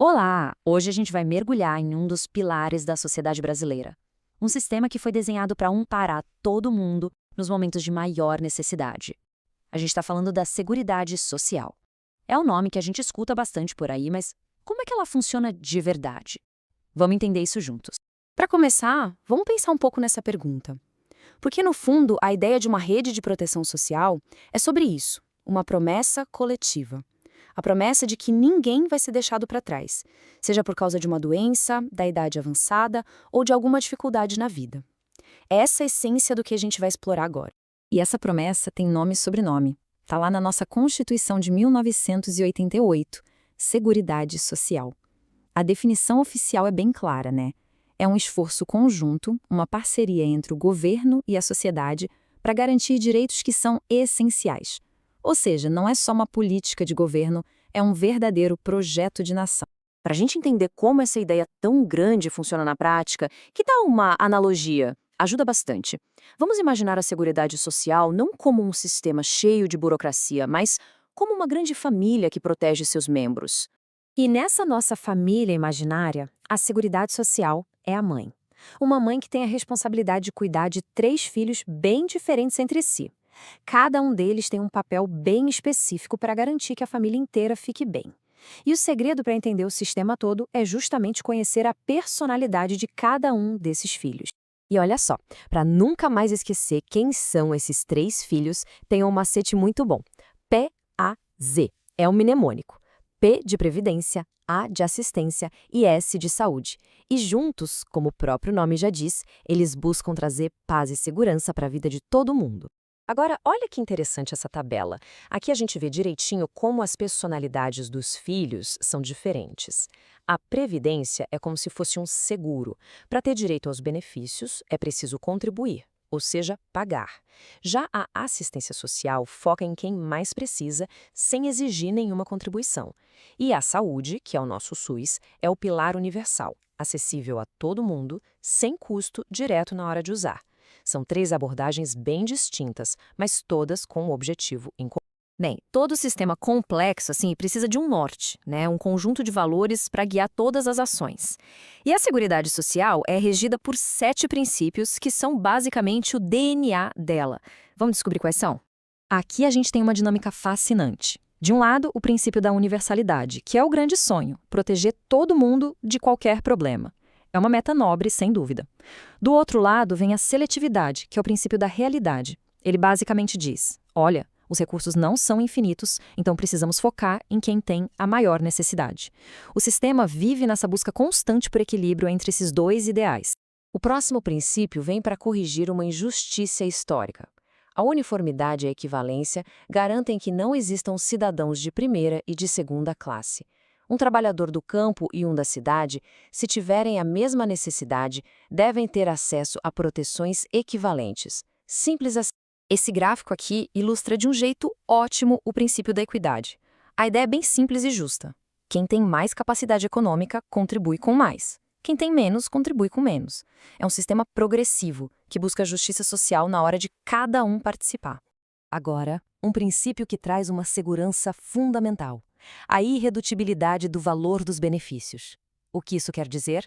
Olá! Hoje a gente vai mergulhar em um dos pilares da sociedade brasileira. Um sistema que foi desenhado para amparar todo mundo nos momentos de maior necessidade. A gente está falando da Seguridade Social. É um nome que a gente escuta bastante por aí, mas como é que ela funciona de verdade? Vamos entender isso juntos. Para começar, vamos pensar um pouco nessa pergunta. Porque, no fundo, a ideia de uma rede de proteção social é sobre isso, uma promessa coletiva. A promessa de que ninguém vai ser deixado para trás, seja por causa de uma doença, da idade avançada ou de alguma dificuldade na vida. É essa a essência do que a gente vai explorar agora. E essa promessa tem nome e sobrenome. Está lá na nossa Constituição de 1988, Seguridade Social. A definição oficial é bem clara, né? É um esforço conjunto, uma parceria entre o governo e a sociedade para garantir direitos que são essenciais. Ou seja, não é só uma política de governo, é um verdadeiro projeto de nação. Para a gente entender como essa ideia tão grande funciona na prática, que tal uma analogia? Ajuda bastante. Vamos imaginar a Seguridade Social não como um sistema cheio de burocracia, mas como uma grande família que protege seus membros. E nessa nossa família imaginária, a Seguridade Social é a mãe. Uma mãe que tem a responsabilidade de cuidar de 3 filhos bem diferentes entre si. Cada um deles tem um papel bem específico para garantir que a família inteira fique bem. E o segredo para entender o sistema todo é justamente conhecer a personalidade de cada um desses filhos. E olha só, para nunca mais esquecer quem são esses 3 filhos, tem um macete muito bom. PAZ é um mnemônico. P de previdência, A de assistência e S de saúde. E juntos, como o próprio nome já diz, eles buscam trazer paz e segurança para a vida de todo mundo. Agora, olha que interessante essa tabela. Aqui a gente vê direitinho como as personalidades dos filhos são diferentes. A previdência é como se fosse um seguro. Para ter direito aos benefícios, é preciso contribuir, ou seja, pagar. Já a assistência social foca em quem mais precisa, sem exigir nenhuma contribuição. E a saúde, que é o nosso SUS, é o pilar universal, acessível a todo mundo, sem custo, direto na hora de usar. São 3 abordagens bem distintas, mas todas com um objetivo em comum. Bem, todo sistema complexo assim precisa de um norte, né? Um conjunto de valores para guiar todas as ações. E a Seguridade Social é regida por 7 princípios que são basicamente o DNA dela. Vamos descobrir quais são? Aqui a gente tem uma dinâmica fascinante. De um lado, o princípio da universalidade, que é o grande sonho, proteger todo mundo de qualquer problema. É uma meta nobre, sem dúvida. Do outro lado, vem a seletividade, que é o princípio da realidade. Ele basicamente diz, olha, os recursos não são infinitos, então precisamos focar em quem tem a maior necessidade. O sistema vive nessa busca constante por equilíbrio entre esses 2 ideais. O próximo princípio vem para corrigir uma injustiça histórica. A uniformidade e a equivalência garantem que não existam cidadãos de primeira e de segunda classe. Um trabalhador do campo e um da cidade, se tiverem a mesma necessidade, devem ter acesso a proteções equivalentes. Simples assim. Esse gráfico aqui ilustra de um jeito ótimo o princípio da equidade. A ideia é bem simples e justa. Quem tem mais capacidade econômica contribui com mais. Quem tem menos contribui com menos. É um sistema progressivo que busca justiça social na hora de cada um participar. Agora, um princípio que traz uma segurança fundamental: a irredutibilidade do valor dos benefícios. O que isso quer dizer?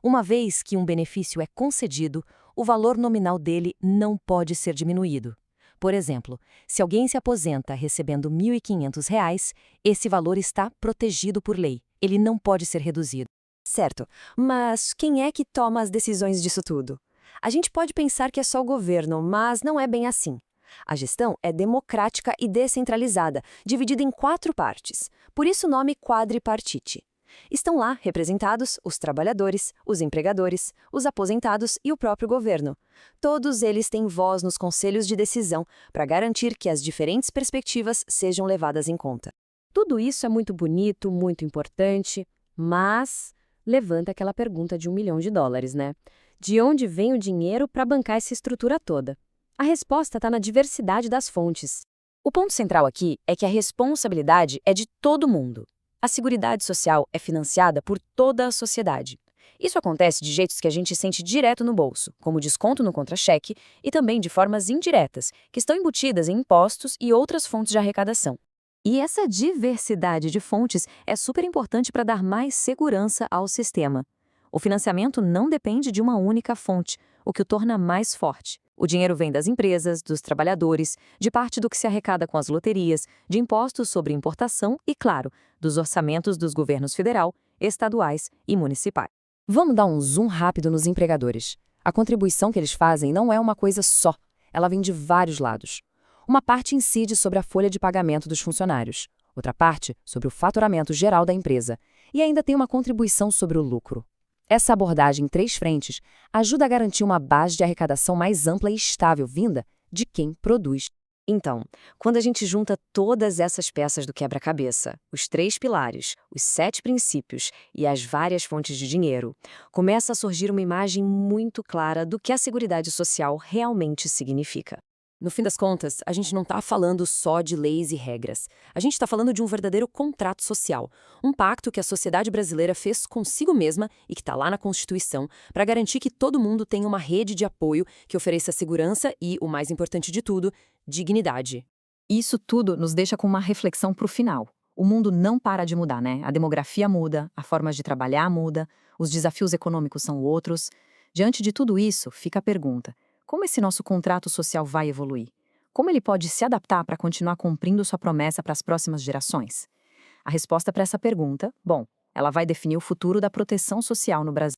Uma vez que um benefício é concedido, o valor nominal dele não pode ser diminuído. Por exemplo, se alguém se aposenta recebendo R$ 1.500, esse valor está protegido por lei. Ele não pode ser reduzido. Certo, mas quem é que toma as decisões disso tudo? A gente pode pensar que é só o governo, mas não é bem assim. A gestão é democrática e descentralizada, dividida em 4 partes. Por isso o nome quadripartite. Estão lá representados os trabalhadores, os empregadores, os aposentados e o próprio governo. Todos eles têm voz nos conselhos de decisão para garantir que as diferentes perspectivas sejam levadas em conta. Tudo isso é muito bonito, muito importante, mas levanta aquela pergunta de $1 milhão, né? De onde vem o dinheiro para bancar essa estrutura toda? A resposta está na diversidade das fontes. O ponto central aqui é que a responsabilidade é de todo mundo. A Seguridade Social é financiada por toda a sociedade. Isso acontece de jeitos que a gente sente direto no bolso, como desconto no contra-cheque, e também de formas indiretas, que estão embutidas em impostos e outras fontes de arrecadação. E essa diversidade de fontes é super importante para dar mais segurança ao sistema. O financiamento não depende de uma única fonte, o que o torna mais forte. O dinheiro vem das empresas, dos trabalhadores, de parte do que se arrecada com as loterias, de impostos sobre importação e, claro, dos orçamentos dos governos federal, estaduais e municipais. Vamos dar um zoom rápido nos empregadores. A contribuição que eles fazem não é uma coisa só, ela vem de vários lados. Uma parte incide sobre a folha de pagamento dos funcionários, outra parte sobre o faturamento geral da empresa, e ainda tem uma contribuição sobre o lucro. Essa abordagem em 3 frentes ajuda a garantir uma base de arrecadação mais ampla e estável vinda de quem produz. Então, quando a gente junta todas essas peças do quebra-cabeça, os 3 pilares, os 7 princípios e as várias fontes de dinheiro, começa a surgir uma imagem muito clara do que a Seguridade Social realmente significa. No fim das contas, a gente não está falando só de leis e regras. A gente está falando de um verdadeiro contrato social, um pacto que a sociedade brasileira fez consigo mesma e que está lá na Constituição para garantir que todo mundo tenha uma rede de apoio que ofereça segurança e, o mais importante de tudo, dignidade. Isso tudo nos deixa com uma reflexão para o final. O mundo não para de mudar, né? A demografia muda, a forma de trabalhar muda, os desafios econômicos são outros. Diante de tudo isso, fica a pergunta: como esse nosso contrato social vai evoluir? Como ele pode se adaptar para continuar cumprindo sua promessa para as próximas gerações? A resposta para essa pergunta, bom, ela vai definir o futuro da proteção social no Brasil.